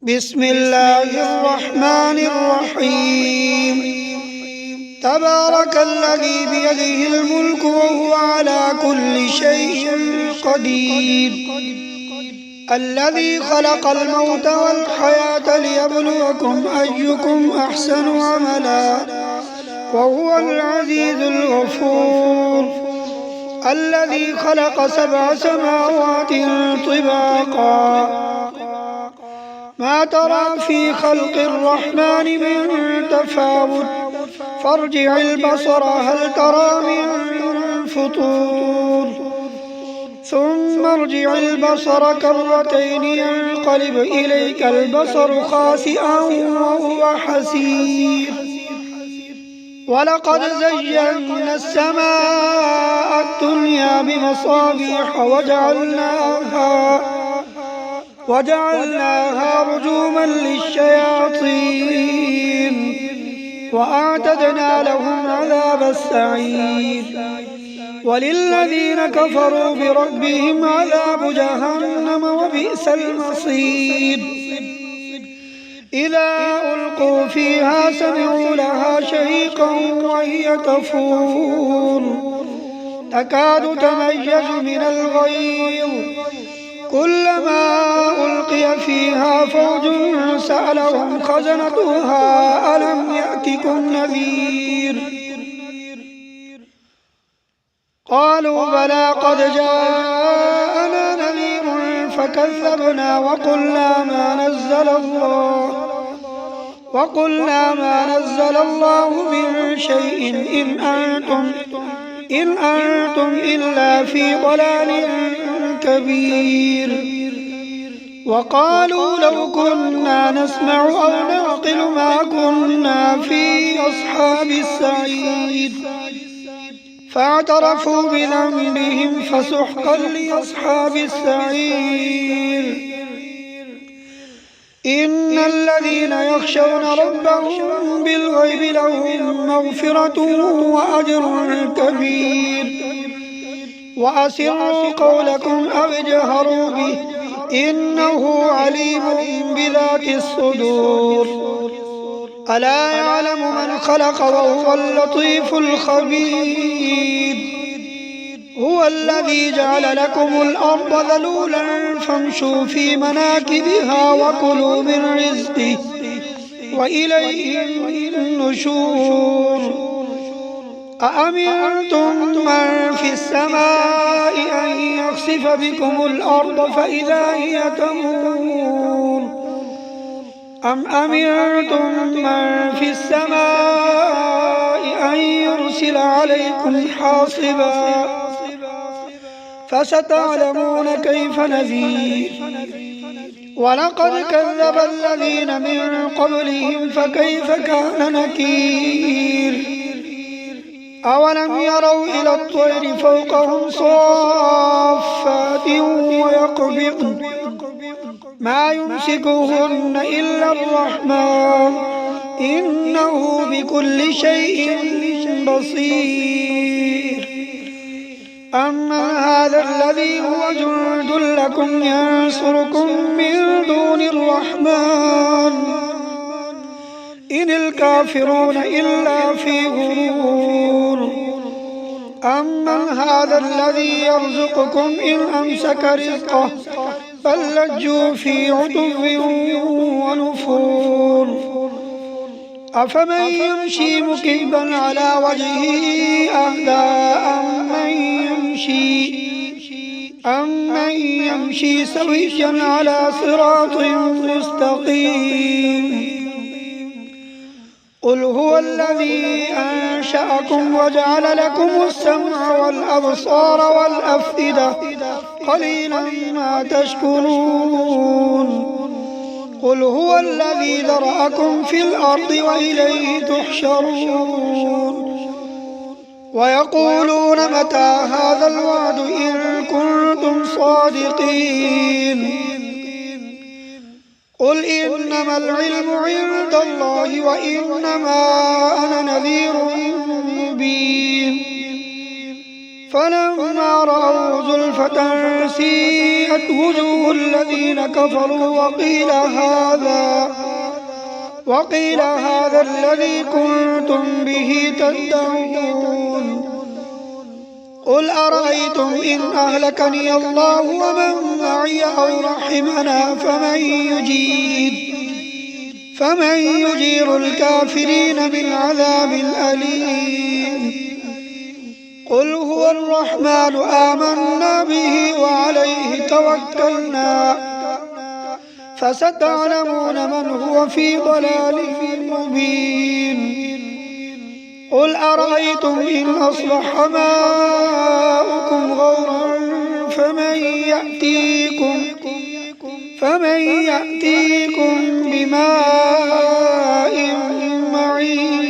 بسم الله الرحمن الرحيم. تبارك الذي بيده الملك وهو على كل شيء قدير، الذي خلق الموت والحياة ليبلوكم أيكم أحسن عملا وهو العزيز الغفور، الذي خلق 7 سماوات طباقا ما ترى في خلق الرحمن من تفاوت، فارجع البصر هل ترى من فطور، ثم ارجع البصر كرتين ينقلب إليك البصر خاسئا وهو حسير. ولقد زينا السماء الدنيا بمصابيح وجعلناها رجوما للشياطين وأعتدنا لهم عذاب السعير. وللذين كفروا بربهم عذاب جهنم وبئس المصير. إذا ألقوا فيها سمعوا لها شهيقا وهي تفور تكاد تميز من الغيظ، كلما ألقي فيها فوج سألهم خزنتها ألم يأتكم نذير، قالوا بلى قد جاءنا نذير فكذبنا وقلنا ما نزل الله من شيء إن أنتم إلا في ضلال كبير. وقالوا لو كنا نسمع أو نعقل ما كنا في أصحاب السعير، فاعترفوا بذنبهم فسحقا لأصحاب السعير. إن الذين يخشون ربهم بالغيب لهم مغفرة وأجر كبير. وأسروا قولكم أو اجهروا به إنه عليم بذات الصدور. ألا يعلم من خلق وهو اللطيف الخبير. هو الذي جعل لكم الأرض ذلولا فامشوا في مناكبها وكلوا من رزقه وإليه النشور. أأمنتم من في السماء أن يخسف بكم الأرض فإذا هي تمور، أم أمنتم من في السماء أن يرسل عليكم حاصبا، فستعلمون كيف نذير. ولقد كذب الذين من قبلهم فكيف كان نكير. أولم يروا إلى الطير فوقهم صافات ويقبضن ما يمسكهن إلا الرحمن إنه بكل شيء بصير. أما هذا الذي هو جند لكم ينصركم من دون الرحمن إن الكافرون إلا في غرور. أمن هذا الذي يرزقكم إن أمسك رزقه بل لجوا في عتو ونفور. أفمن يمشي مكبا على وجهه أهدى أمن يمشي سويا على صراط مستقيم. قل هو الذي أنشأكم وجعل لكم السمع والأبصار والأفئدة قليلا ما تشكرون. قل هو الذي ذرأكم في الأرض وإليه تحشرون. ويقولون متى هذا الوعد إن كنتم صادقين. قل إنما العلم عند الله وإنما أنا نذير مبين. فلما رأوا زلفة سيئت وجوه الذين كفروا وقيل هذا الذي كنتم به تدعون قل أرأيتم إن أهلكني الله ومن معي أو رحمنا فمن يجير الكافرين من عذاب أليم قل هو الرحمن آمنا به وعليه توكلنا فستعلمون من هو في ضلال مبين قل أرأيتم إن أصبح ماؤكم غورا فمن يأتيكم بماء معين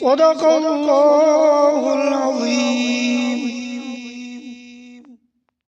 صدق الله العظيم.